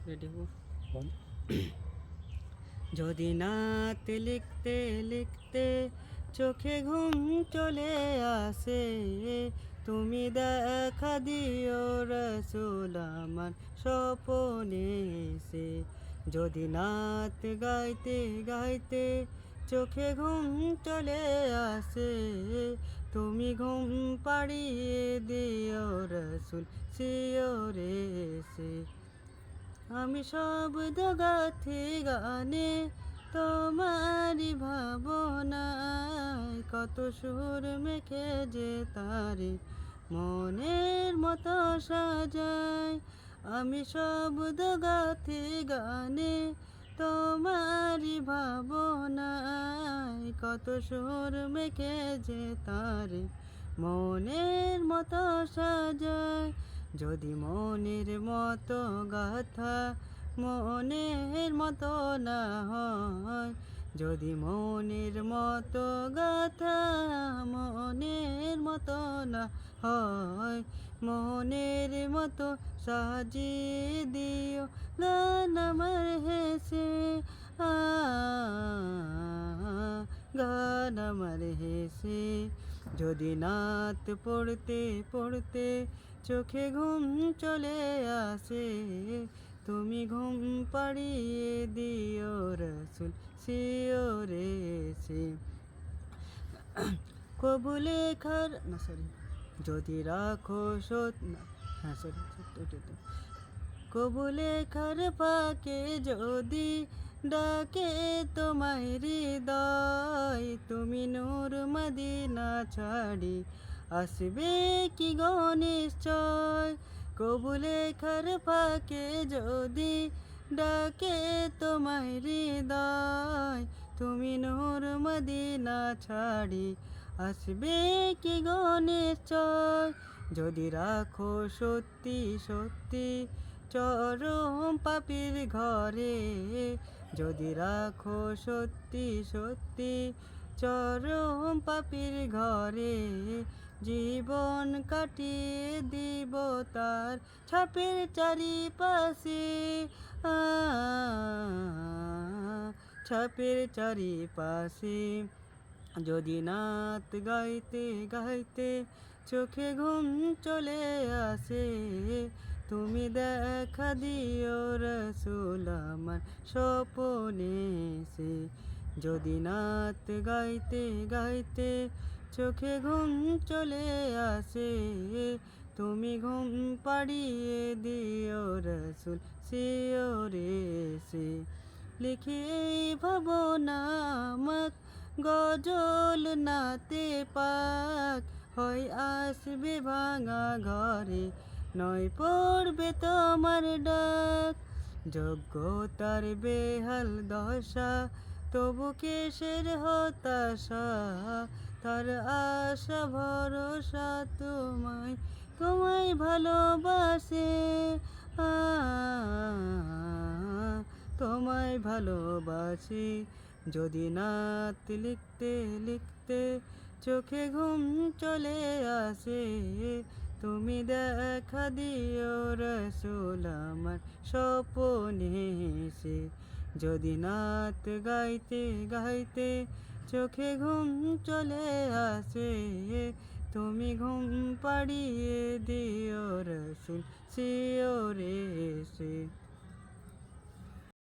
Ready হবো। যদি নাত লিখতে লিখতে চোখে ঘুম চলে আসে, তুমি দেখা দিও রসুল আমার স্বপনে এসে। যদি নাত গাইতে গাইতে চোখে ঘুম চলে আসে, তুমি ঘুম পাড়িয়ে দিও রসুল শিওরে এসে। আমি শব্দ গাথি গানে তোমারি ভাবনায়, কত সুর মেখে যে তারে মনের মতো সাজায়। আমি শব্দ গাথি গানে তোমারি ভাবনায়, কত সুর মেখে যে তারে মনের মতো সাজায়। যদি মনের মতো গাথা মনের মতো না হয়, যদি মনের মতো গাথা মনের মতো না হয়, মনের মতো সাজিয়ে দিও গান আমার হেসে। গান আমার হেসে। যদি নাত পড়তে পড়তে চোখে ঘুম চলে আসে, তুমি ঘুম পাড়িয়ে দিও রসুল শিওরে এসে। কবুলে খার না সরি, যদি রাখো না, হ্যাঁ সরি ওটা তো। কবুলে খার পাকে যদি ডাকে তোমায় হৃদয়, তুমি নূর মদিনা ছাড়ি আসবে কি গো নিশ্চয়। কবুলে খার পাকে যদি ডাকে তোমায় হৃদয়, তুমি নূর মদিনা ছাড়ি আসবে কি গো নিশ্চয়। যদি রাখো সত্যি সত্যি চরম পাপীর ঘরে, যদি রাখো সত্যি সত্যি চরম পাপীর ঘরে, জীবন কাটিয়ে দিব তার ছাপের চারিপাশে। ছাপের চারিপাশে। যদি নাত গাইতে গাইতে চোখে ঘুম চলে আসে, তুমি দেখা দিও রসুল আমার স্বপনে এসে। যদি নাত গাইতে গাইতে চোখে ঘুম চলে আসে, তুমি ঘুম পাড়িয়ে দিও রসুল শিওরে এসে। লিখি এই ভাবনা আমাক গজল নাতে পাক, হয় আসবে ভাঙা ঘরে, নয় পড়বে তোমার ডাক। যোগ্যতার বেহাল দশা, তবু কেসের হতাশা, তার আশা ভরসা তোমায়, তোমায় ভালোবাসে। তোমায় ভালোবাসি। যদি নাত লিখতে লিখতে চোখে ঘুম চলে আসে, তুমি দেখা দিও রসুল আমার স্বপনে এসে। যদি নাত গাইতে গাইতে চোখে ঘুম চলে আসে, তুমি ঘুম পাড়িয়ে দিও রসুল শিওরে এসে।